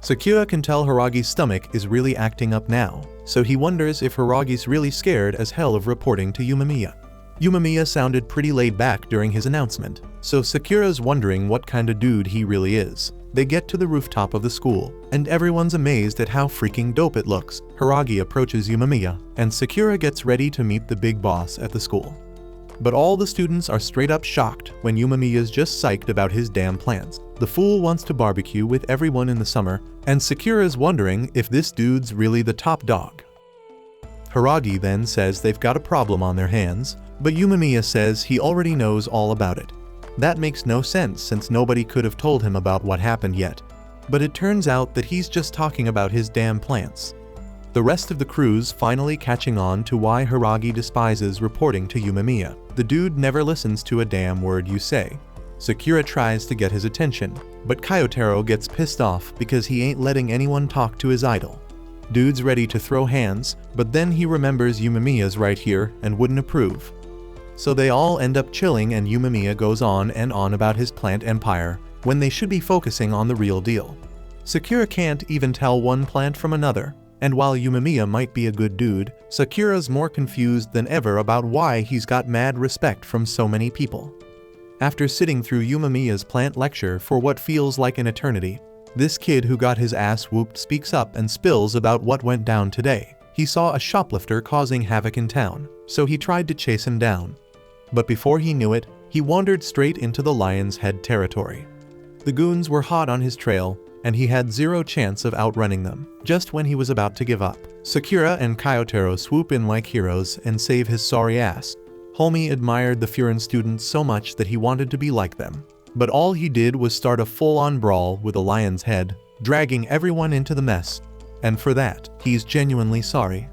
Sakura can tell Hiragi's stomach is really acting up now, so he wonders if Hiragi's really scared as hell of reporting to Yumamiya. Yumamiya sounded pretty laid back during his announcement, so Sakura's wondering what kind of dude he really is. They get to the rooftop of the school, and everyone's amazed at how freaking dope it looks. Hiragi approaches Yumamiya, and Sakura gets ready to meet the big boss at the school. But all the students are straight up shocked when Yumamiya's just psyched about his damn plans. The fool wants to barbecue with everyone in the summer, and Sakura's wondering if this dude's really the top dog. Hiragi then says they've got a problem on their hands, but Yumamiya says he already knows all about it. That makes no sense since nobody could have told him about what happened yet. But it turns out that he's just talking about his damn plants. The rest of the crew's finally catching on to why Hiragi despises reporting to Yumamiya. The dude never listens to a damn word you say. Sakura tries to get his attention, but Kyotaro gets pissed off because he ain't letting anyone talk to his idol. Dude's ready to throw hands, but then he remembers Yumamiya's right here and wouldn't approve. So they all end up chilling and Yumamiya goes on and on about his plant empire, when they should be focusing on the real deal. Sakura can't even tell one plant from another. And while Yumamiya might be a good dude, Sakura's more confused than ever about why he's got mad respect from so many people. After sitting through Yumamiya's plant lecture for what feels like an eternity, This kid who got his ass whooped speaks up and spills about what went down today. He saw a shoplifter causing havoc in town, so he tried to chase him down. But before he knew it, he wandered straight into the Lion's Head territory. The goons were hot on his trail, and he had zero chance of outrunning them. Just when he was about to give up, Sakura and Kyotaro swoop in like heroes and save his sorry ass. Homie admired the Furin students so much that he wanted to be like them. But all he did was start a full-on brawl with a Lion's Head, dragging everyone into the mess. And for that, he's genuinely sorry.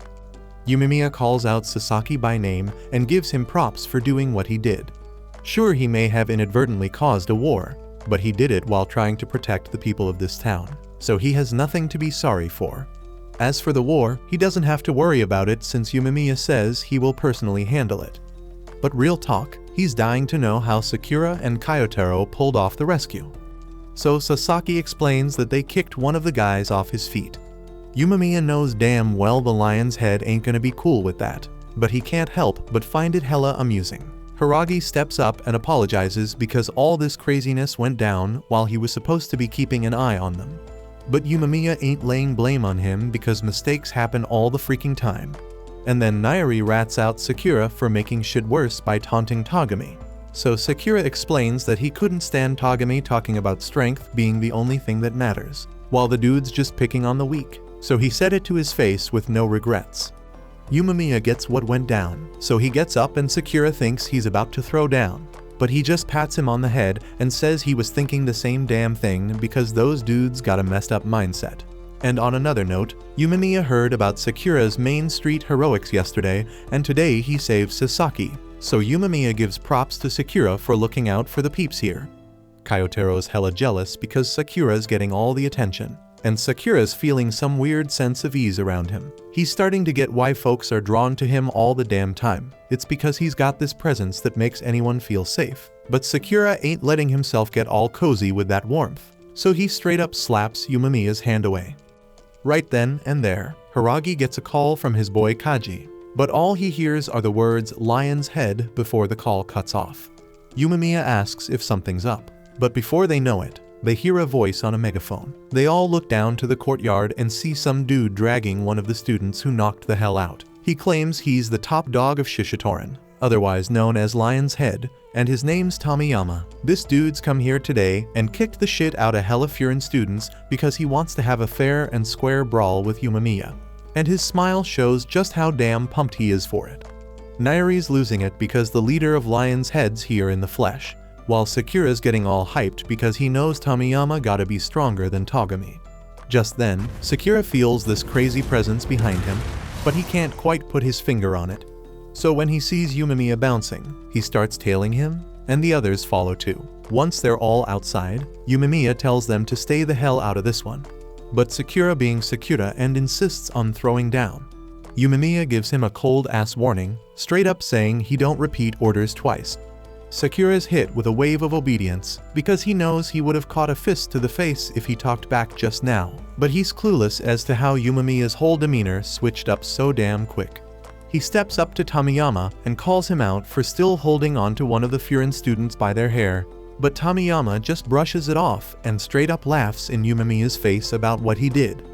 Yumemiya calls out Sasaki by name and gives him props for doing what he did. Sure, he may have inadvertently caused a war, but he did it while trying to protect the people of this town, so he has nothing to be sorry for. As for the war, he doesn't have to worry about it since Yumemiya says he will personally handle it. But real talk, he's dying to know how Sakura and Kyotaro pulled off the rescue. So Sasaki explains that they kicked one of the guys off his feet. Yumemiya knows damn well the Lion's Head ain't gonna be cool with that, but he can't help but find it hella amusing. Hiragi steps up and apologizes because all this craziness went down while he was supposed to be keeping an eye on them. But Yumemiya ain't laying blame on him because mistakes happen all the freaking time. And then Nairi rats out Sakura for making shit worse by taunting Togami. So Sakura explains that he couldn't stand Togami talking about strength being the only thing that matters, while the dude's just picking on the weak. So he said it to his face with no regrets. Yumemiya gets what went down, so he gets up and Sakura thinks he's about to throw down. But he just pats him on the head and says he was thinking the same damn thing because those dudes got a messed up mindset. And on another note, Yumemiya heard about Sakura's Main Street heroics yesterday, and today he saves Sasaki. So Yumemiya gives props to Sakura for looking out for the peeps here. Kyotaro's hella jealous because Sakura's getting all the attention, and Sakura's feeling some weird sense of ease around him. He's starting to get why folks are drawn to him all the damn time. It's because he's got this presence that makes anyone feel safe. But Sakura ain't letting himself get all cozy with that warmth, so he straight up slaps Yumemiya's hand away. Right then and there, Hiragi gets a call from his boy Kaji, but all he hears are the words Lion's Head before the call cuts off. Yumemiya asks if something's up, but before they know it, they hear a voice on a megaphone. They all look down to the courtyard and see some dude dragging one of the students who knocked the hell out. He claims he's the top dog of Shishitoran, otherwise known as Lion's Head, and his name's Tomiyama. This dude's come here today and kicked the shit out of hella Furin students because he wants to have a fair and square brawl with Yumemiya. And his smile shows just how damn pumped he is for it. Nairi's losing it because the leader of Lion's Head's here in the flesh, while Sakura's getting all hyped because he knows Tomiyama gotta be stronger than Togami. Just then, Sakura feels this crazy presence behind him, but he can't quite put his finger on it. So when he sees Yumemiya bouncing, he starts tailing him, and the others follow too. Once they're all outside, Yumemiya tells them to stay the hell out of this one. But Sakura being Sakura and insists on throwing down. Yumemiya gives him a cold-ass warning, straight up saying he don't repeat orders twice. Sakura's hit with a wave of obedience because he knows he would have caught a fist to the face if he talked back just now, but he's clueless as to how Yumemiya's whole demeanor switched up so damn quick. He steps up to Tomiyama and calls him out for still holding on to one of the Furin students by their hair, but Tomiyama just brushes it off and straight up laughs in Yumemiya's face about what he did.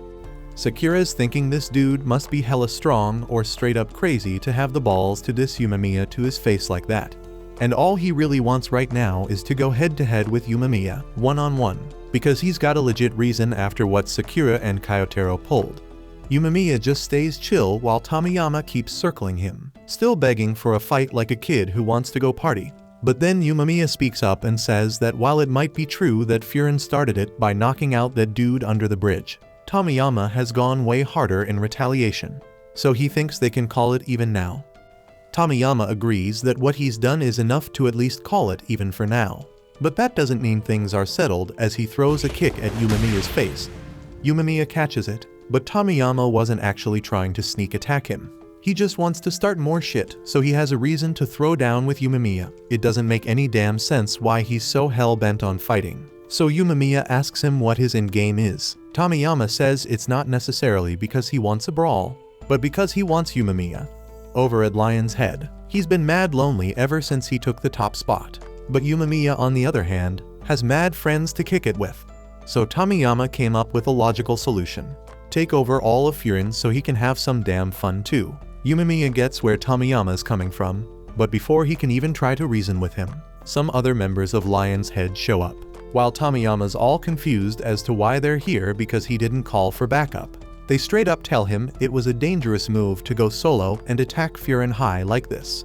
Sakura's thinking this dude must be hella strong or straight up crazy to have the balls to diss Yumemiya to his face like that. And all he really wants right now is to go head to head with Yumemiya, one-on-one, because he's got a legit reason after what Sakura and Kyotaro pulled. Yumemiya just stays chill while Tomiyama keeps circling him, still begging for a fight like a kid who wants to go party. But then Yumemiya speaks up and says that while it might be true that Furin started it by knocking out that dude under the bridge, Tomiyama has gone way harder in retaliation, so he thinks they can call it even now. Tomiyama agrees that what he's done is enough to at least call it even for now. But that doesn't mean things are settled as he throws a kick at Yumemiya's face. Yumemiya catches it, but Tomiyama wasn't actually trying to sneak attack him. He just wants to start more shit, so he has a reason to throw down with Yumemiya. It doesn't make any damn sense why he's so hell-bent on fighting. So Yumemiya asks him what his endgame is. Tomiyama says it's not necessarily because he wants a brawl, but because he wants Yumemiya. Over at Lion's Head, he's been mad lonely ever since he took the top spot. But Yumemiya, on the other hand, has mad friends to kick it with. So Tomiyama came up with a logical solution. Take over all of Furin so he can have some damn fun too. Yumemiya gets where Tomiyama's coming from, but before he can even try to reason with him, some other members of Lion's Head show up. While Tomiyama's all confused as to why they're here because he didn't call for backup. They straight up tell him it was a dangerous move to go solo and attack Furin High like this.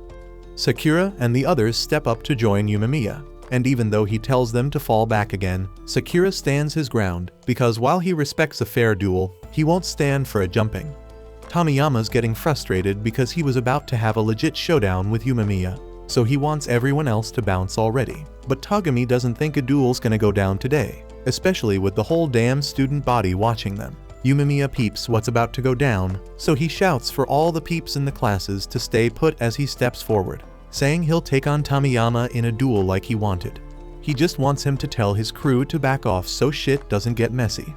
Sakura and the others step up to join Yumemiya, and even though he tells them to fall back again, Sakura stands his ground because while he respects a fair duel, he won't stand for a jumping. Tomiyama's getting frustrated because he was about to have a legit showdown with Yumemiya, so he wants everyone else to bounce already. But Togami doesn't think a duel's gonna go down today, especially with the whole damn student body watching them. Yumemiya peeps what's about to go down, so he shouts for all the peeps in the classes to stay put as he steps forward, saying he'll take on Tomiyama in a duel like he wanted. He just wants him to tell his crew to back off so shit doesn't get messy.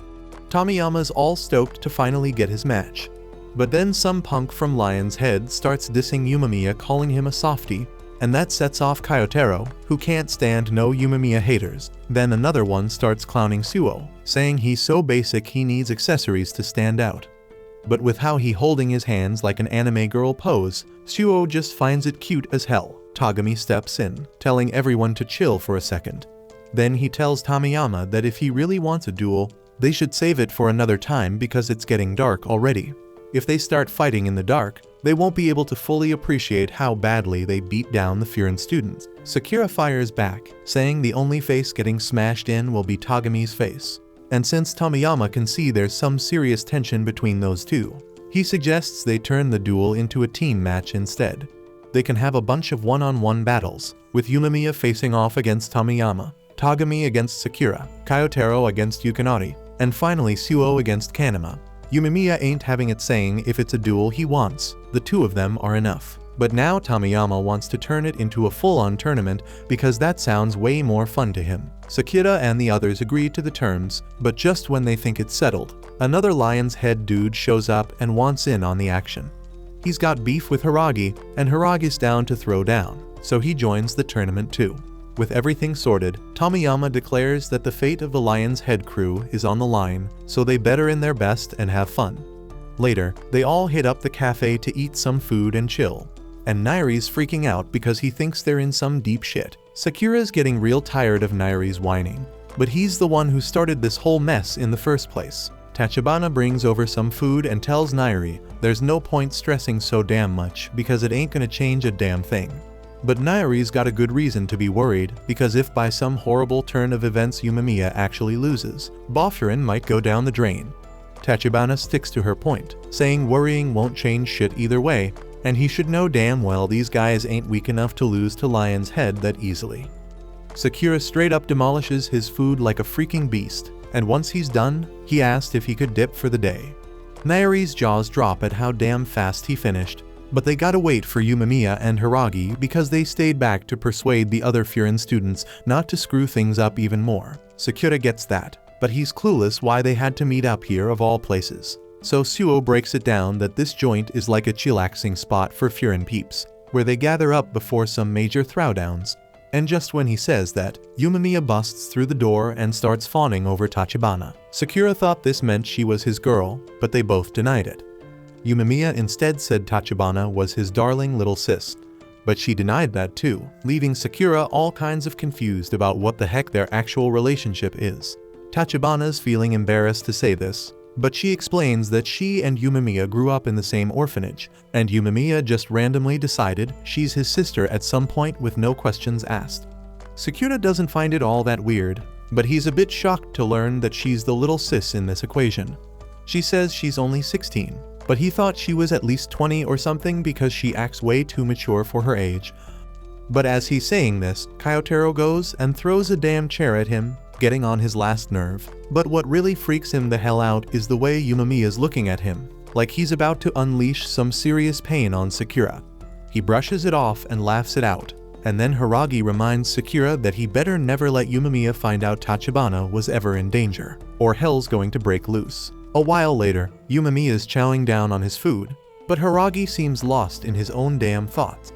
Tomiyama's all stoked to finally get his match. But then some punk from Lion's Head starts dissing Yumemiya, calling him a softie, and that sets off Kyotaro, who can't stand no Yumemiya haters. Then another one starts clowning Suo, saying he's so basic he needs accessories to stand out. But with how he holding his hands like an anime girl pose, Suo just finds it cute as hell. Togami steps in, telling everyone to chill for a second. Then he tells Tomiyama that if he really wants a duel, they should save it for another time because it's getting dark already. If they start fighting in the dark, they won't be able to fully appreciate how badly they beat down the Furin students. Sakura fires back, saying the only face getting smashed in will be Togami's face. And since Tomiyama can see there's some serious tension between those two, he suggests they turn the duel into a team match instead. They can have a bunch of one-on-one battles, with Yumemiya facing off against Tomiyama, Togami against Sakura, Kyotaro against Yukinari, and finally Suo against Kanema. Yumemiya ain't having it, saying if it's a duel he wants, the two of them are enough. But now Tomiyama wants to turn it into a full-on tournament because that sounds way more fun to him. Sakura and the others agree to the terms, but just when they think it's settled, another Lion's Head dude shows up and wants in on the action. He's got beef with Hiragi, and Hiragi's down to throw down, so he joins the tournament too. With everything sorted, Tomiyama declares that the fate of the Lion's Head crew is on the line, so they better in their best and have fun. Later, they all hit up the cafe to eat some food and chill. And Nairi's freaking out because he thinks they're in some deep shit. Sakura's getting real tired of Nairi's whining, but he's the one who started this whole mess in the first place. Tachibana brings over some food and tells Nairi there's no point stressing so damn much because it ain't gonna change a damn thing. But Nairi's got a good reason to be worried, because if by some horrible turn of events Yumemiya actually loses, Bofurin might go down the drain. Tachibana sticks to her point, saying worrying won't change shit either way, and he should know damn well these guys ain't weak enough to lose to Lion's Head that easily. Sakura straight up demolishes his food like a freaking beast, and once he's done, he asked if he could dip for the day. Nairi's jaws drop at how damn fast he finished, but they gotta wait for Yumemiya and Hiragi because they stayed back to persuade the other Furin students not to screw things up even more. Sakura gets that, but he's clueless why they had to meet up here of all places. So Suo breaks it down that this joint is like a chillaxing spot for Furin peeps, where they gather up before some major throwdowns. And just when he says that, Yumemiya busts through the door and starts fawning over Tachibana. Sakura thought this meant she was his girl, but they both denied it. Yumemiya instead said Tachibana was his darling little sis, but she denied that too, leaving Sakura all kinds of confused about what the heck their actual relationship is. Tachibana's feeling embarrassed to say this, but she explains that she and Yumemiya grew up in the same orphanage, and Yumemiya just randomly decided she's his sister at some point with no questions asked. Sakura doesn't find it all that weird, but he's a bit shocked to learn that she's the little sis in this equation. She says she's only 16. But he thought she was at least 20 or something because she acts way too mature for her age. But as he's saying this, Kyotaro goes and throws a damn chair at him, getting on his last nerve. But what really freaks him the hell out is the way Yumemiya's looking at him, like he's about to unleash some serious pain on Sakura. He brushes it off and laughs it out, and then Hiragi reminds Sakura that he better never let Yumemiya find out Tachibana was ever in danger, or hell's going to break loose. A while later, Yumemiya is chowing down on his food, but Hiragi seems lost in his own damn thoughts.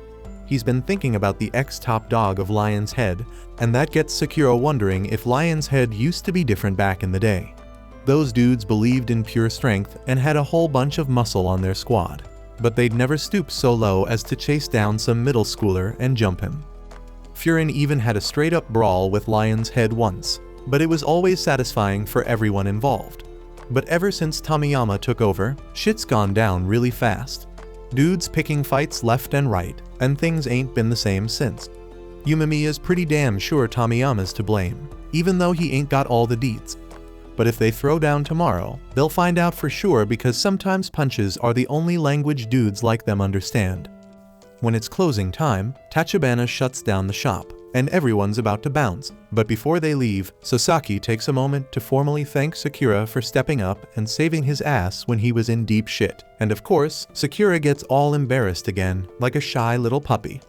He's been thinking about the ex-top dog of Lion's Head, and that gets Sakura wondering if Lion's Head used to be different back in the day. Those dudes believed in pure strength and had a whole bunch of muscle on their squad, but they'd never stoop so low as to chase down some middle schooler and jump him. Furin even had a straight-up brawl with Lion's Head once, but it was always satisfying for everyone involved. But ever since Tomiyama took over, shit's gone down really fast. Dudes picking fights left and right, and things ain't been the same since. Yumemiya's pretty damn sure Tomiyama's to blame, even though he ain't got all the deets. But if they throw down tomorrow, they'll find out for sure because sometimes punches are the only language dudes like them understand. When it's closing time, Tachibana shuts down the shop, and everyone's about to bounce, but before they leave, Sasaki takes a moment to formally thank Sakura for stepping up and saving his ass when he was in deep shit. And of course, Sakura gets all embarrassed again, like a shy little puppy.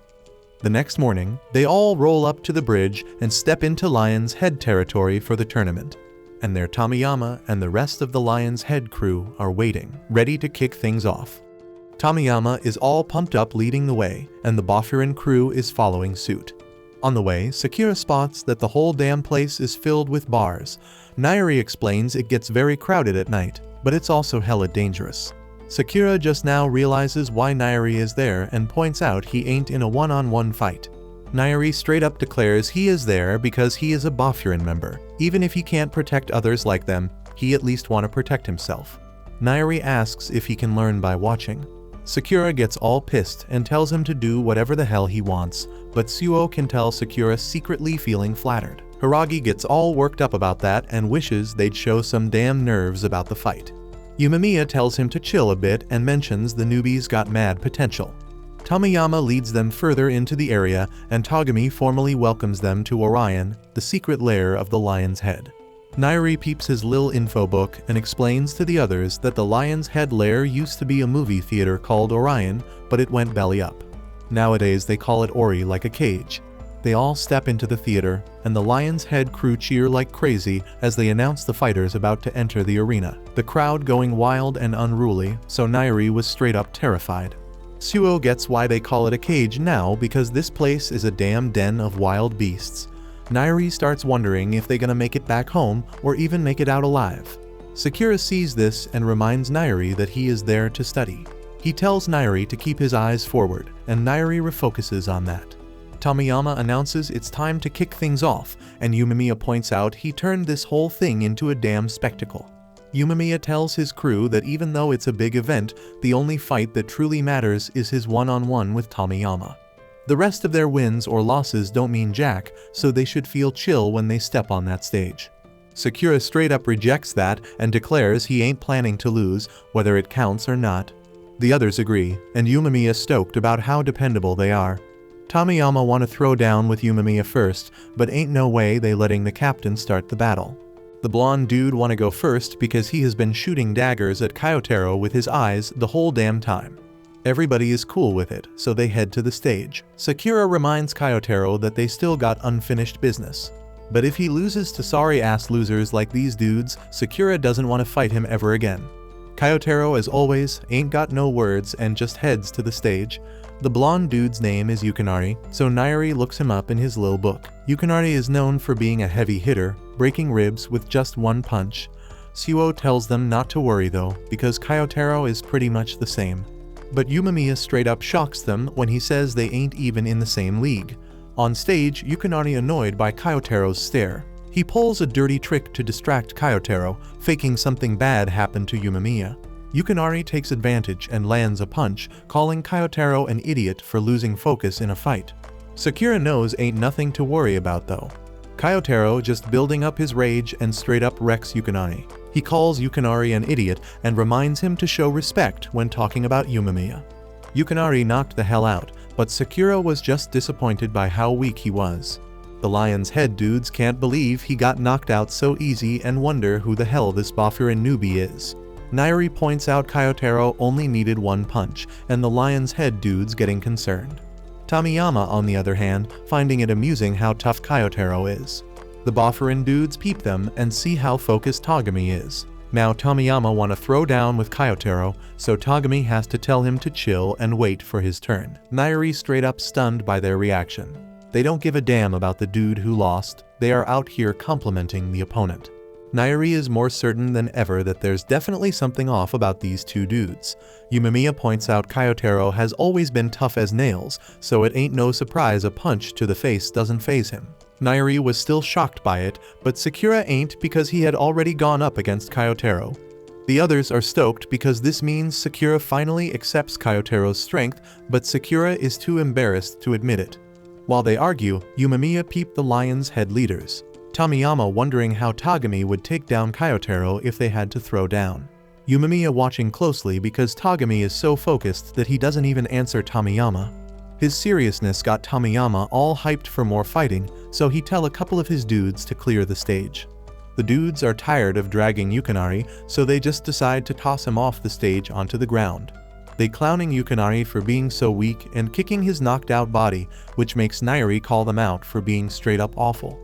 The next morning, they all roll up to the bridge and step into Lion's Head territory for the tournament. And there Tomiyama and the rest of the Lion's Head crew are waiting, ready to kick things off. Tomiyama is all pumped up leading the way, and the Bofurin crew is following suit. On the way, Sakura spots that the whole damn place is filled with bars. Nairi explains it gets very crowded at night, but it's also hella dangerous. Sakura just now realizes why Nairi is there and points out he ain't in a one-on-one fight. Nairi straight up declares he is there because he is a Bofurin member. Even if he can't protect others like them, he at least want to protect himself. Nairi asks if he can learn by watching. Sakura gets all pissed and tells him to do whatever the hell he wants, but Suo can tell Sakura secretly feeling flattered. Hiragi gets all worked up about that and wishes they'd show some damn nerves about the fight. Yumemiya tells him to chill a bit and mentions the newbies got mad potential. Tomiyama leads them further into the area and Togami formally welcomes them to Orion, the secret lair of the Lion's Head. Nairi peeps his lil info book and explains to the others that the Lion's Head lair used to be a movie theater called Orion, but it went belly up. Nowadays they call it Ori like a cage. They all step into the theater, and the Lion's Head crew cheer like crazy as they announce the fighters about to enter the arena. The crowd going wild and unruly, so Nairi was straight up terrified. Suo gets why they call it a cage now because this place is a damn den of wild beasts. Nairi starts wondering if they're gonna make it back home or even make it out alive. Sakura sees this and reminds Nairi that he is there to study. He tells Nairi to keep his eyes forward, and Nairi refocuses on that. Tomiyama announces it's time to kick things off, and Yumemiya points out he turned this whole thing into a damn spectacle. Yumemiya tells his crew that even though it's a big event, the only fight that truly matters is his one-on-one with Tomiyama. The rest of their wins or losses don't mean jack, so they should feel chill when they step on that stage. Sakura straight up rejects that and declares he ain't planning to lose, whether it counts or not. The others agree, and Yumemiya stoked about how dependable they are. Tomiyama want to throw down with Yumemiya first, but ain't no way they letting the captain start the battle. The blonde dude want to go first because he has been shooting daggers at Kyotaro with his eyes the whole damn time. Everybody is cool with it, so they head to the stage. Sakura reminds Kyotaro that they still got unfinished business. But if he loses to sorry-ass losers like these dudes, Sakura doesn't want to fight him ever again. Kyotaro, as always, ain't got no words and just heads to the stage. The blonde dude's name is Yukinari, so Nairi looks him up in his lil book. Yukinari is known for being a heavy hitter, breaking ribs with just one punch. Suo tells them not to worry though, because Kyotaro is pretty much the same. But Yumemiya straight up shocks them when he says they ain't even in the same league. On stage, Yukinari annoyed by Kyotaro's stare. He pulls a dirty trick to distract Kyotaro, faking something bad happened to Yumemiya. Yukinari takes advantage and lands a punch, calling Kyotaro an idiot for losing focus in a fight. Sakura knows ain't nothing to worry about though. Kyotaro just building up his rage and straight up wrecks Yukinari. He calls Yukinari an idiot and reminds him to show respect when talking about Yumemiya. Yukinari knocked the hell out, but Sakura was just disappointed by how weak he was. The Lion's Head dudes can't believe he got knocked out so easy and wonder who the hell this Bofurin newbie is. Nairi points out Kyotaro only needed one punch, and the Lion's Head dudes getting concerned. Tomiyama, on the other hand, finding it amusing how tough Kyotaro is. The Bofurin dudes peep them and see how focused Togami is. Now Tomiyama wanna throw down with Kyotaro, so Togami has to tell him to chill and wait for his turn. Nairi straight up stunned by their reaction. They don't give a damn about the dude who lost, they are out here complimenting the opponent. Nairi is more certain than ever that there's definitely something off about these two dudes. Yumemiya points out Kyotaro has always been tough as nails, so it ain't no surprise a punch to the face doesn't faze him. Nairi was still shocked by it, but Sakura ain't because he had already gone up against Kyotaro. The others are stoked because this means Sakura finally accepts Kyotaro's strength, but Sakura is too embarrassed to admit it. While they argue, Yumemiya peep the Lion's head leaders. Tomiyama wondering how Togami would take down Kyotaro if they had to throw down. Yumemiya watching closely because Togami is so focused that he doesn't even answer Tomiyama. His seriousness got Tomiyama all hyped for more fighting, so he tell a couple of his dudes to clear the stage. The dudes are tired of dragging Yukinari, so they just decide to toss him off the stage onto the ground. They clowning Yukinari for being so weak and kicking his knocked out body, which makes Nairi call them out for being straight up awful.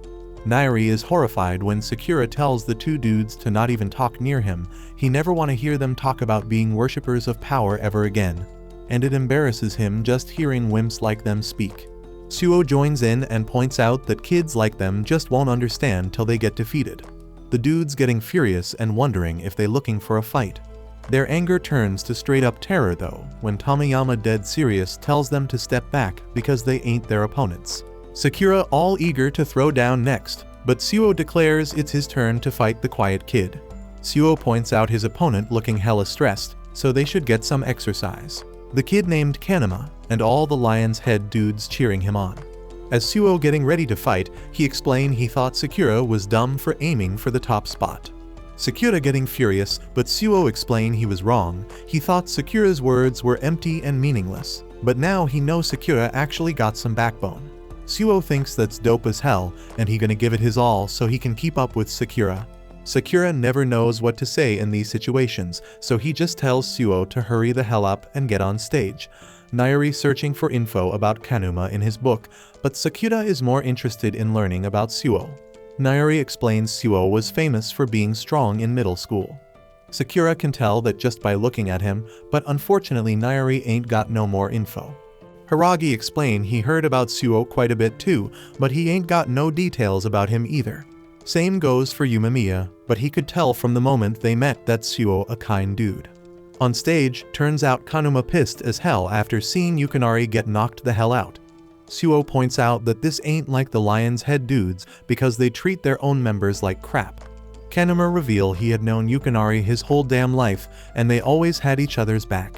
Nairi is horrified when Sakura tells the two dudes to not even talk near him. He never want to hear them talk about being worshippers of power ever again. And it embarrasses him just hearing wimps like them speak. Suo joins in and points out that kids like them just won't understand till they get defeated. The dudes getting furious and wondering if they looking for a fight. Their anger turns to straight up terror though, when Tomiyama dead serious tells them to step back because they ain't their opponents. Sakura all eager to throw down next, but Suo declares it's his turn to fight the quiet kid. Suo points out his opponent looking hella stressed, so they should get some exercise. The kid named Kanema, and all the Lion's Head dudes cheering him on. As Suo getting ready to fight, he explained he thought Sakura was dumb for aiming for the top spot. Sakura getting furious, but Suo explained he was wrong. He thought Sakura's words were empty and meaningless, but now he knows Sakura actually got some backbone. Suo thinks that's dope as hell, and he gonna give it his all so he can keep up with Sakura. Sakura never knows what to say in these situations, so he just tells Suo to hurry the hell up and get on stage. Nairi searching for info about Kanuma in his book, but Sakura is more interested in learning about Suo. Nairi explains Suo was famous for being strong in middle school. Sakura can tell that just by looking at him, but unfortunately Nairi ain't got no more info. Hiragi explained he heard about Suo quite a bit too, but he ain't got no details about him either. Same goes for Yumemiya, but he could tell from the moment they met that Suo a kind dude. On stage, turns out Kanuma pissed as hell after seeing Yukinari get knocked the hell out. Suo points out that this ain't like the Lion's Head dudes because they treat their own members like crap. Kanuma reveal he had known Yukinari his whole damn life and they always had each other's back.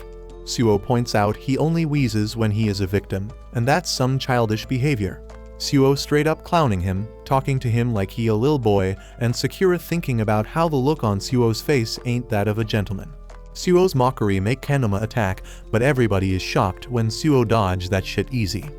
Suo points out he only wheezes when he is a victim, and that's some childish behavior. Suo straight up clowning him, talking to him like he a lil boy, and Sakura thinking about how the look on Suo's face ain't that of a gentleman. Suo's mockery make Kanuma attack, but everybody is shocked when Suo dodge that shit easy.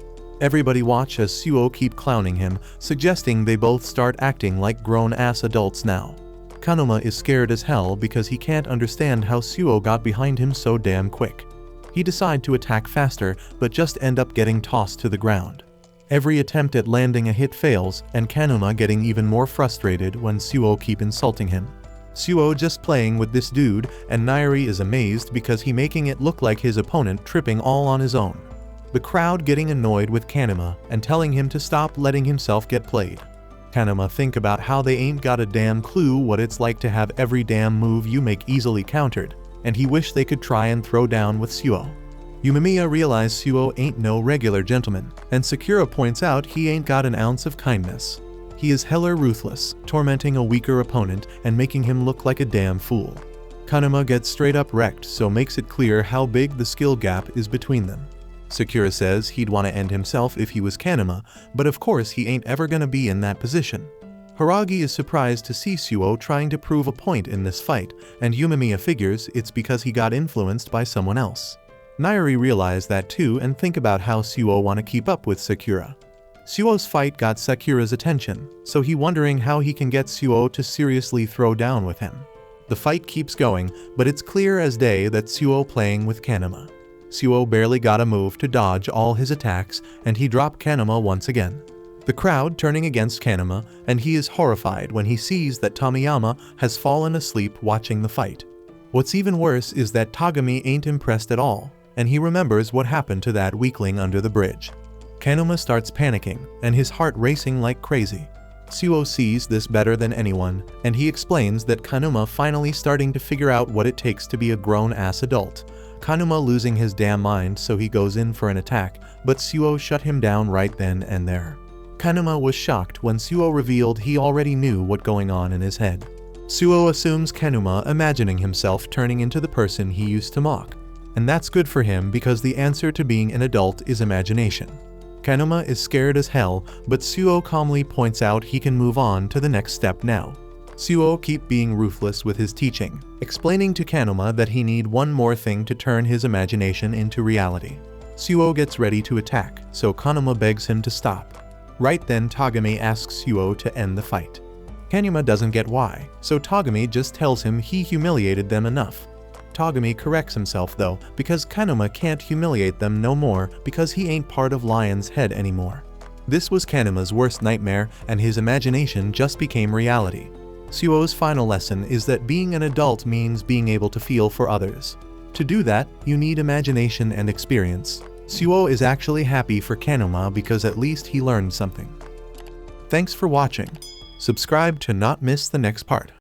Everybody watch as Suo keep clowning him, suggesting they both start acting like grown-ass adults now. Kanuma is scared as hell because he can't understand how Suo got behind him so damn quick. He decide to attack faster, but just end up getting tossed to the ground. Every attempt at landing a hit fails, and Kanuma getting even more frustrated when Suo keep insulting him. Suo just playing with this dude, and Nairi is amazed because he making it look like his opponent tripping all on his own. The crowd getting annoyed with Kanuma and telling him to stop letting himself get played. Kanuma think about how they ain't got a damn clue what it's like to have every damn move you make easily countered, and he wish they could try and throw down with Suo. Yumemiya realize Suo ain't no regular gentleman, and Sakura points out he ain't got an ounce of kindness. He is hella ruthless, tormenting a weaker opponent and making him look like a damn fool. Kanuma gets straight up wrecked, so makes it clear how big the skill gap is between them. Sakura says he'd want to end himself if he was Kanuma, but of course he ain't ever gonna be in that position. Hiragi is surprised to see Suo trying to prove a point in this fight, and Yumemiya figures it's because he got influenced by someone else. Nairi realize that too and think about how Suo want to keep up with Sakura. Suo's fight got Sakura's attention, so he wondering how he can get Suo to seriously throw down with him. The fight keeps going, but it's clear as day that Suo playing with Kanuma. Suo barely got a move to dodge all his attacks, and he dropped Kanuma once again. the crowd turning against Kanuma, and he is horrified when he sees that Tomiyama has fallen asleep watching the fight. What's even worse is that Togami ain't impressed at all, and he remembers what happened to that weakling under the bridge. Kanuma starts panicking, and his heart racing like crazy. Suo sees this better than anyone, and he explains that Kanuma finally starting to figure out what it takes to be a grown-ass adult. Kanuma losing his damn mind, so he goes in for an attack, but Suo shut him down right then and there. Kanuma was shocked when Suo revealed he already knew what going on in his head. Suo assumes Kanuma imagining himself turning into the person he used to mock. And that's good for him because the answer to being an adult is imagination. Kanuma is scared as hell, but Suo calmly points out he can move on to the next step now. Suo keep being ruthless with his teaching, explaining to Kanuma that he need one more thing to turn his imagination into reality. Suo gets ready to attack, so Kanuma begs him to stop. Right then Togami asks Suo to end the fight. Kanuma doesn't get why, so Togami just tells him he humiliated them enough. Togami corrects himself though, because Kanuma can't humiliate them no more because he ain't part of Lion's head anymore. This was Kanuma's worst nightmare, and his imagination just became reality. Suo's final lesson is that being an adult means being able to feel for others. To do that, you need imagination and experience. Suo is actually happy for Kanuma because at least he learned something. Thanks for watching. Subscribe to not miss the next part.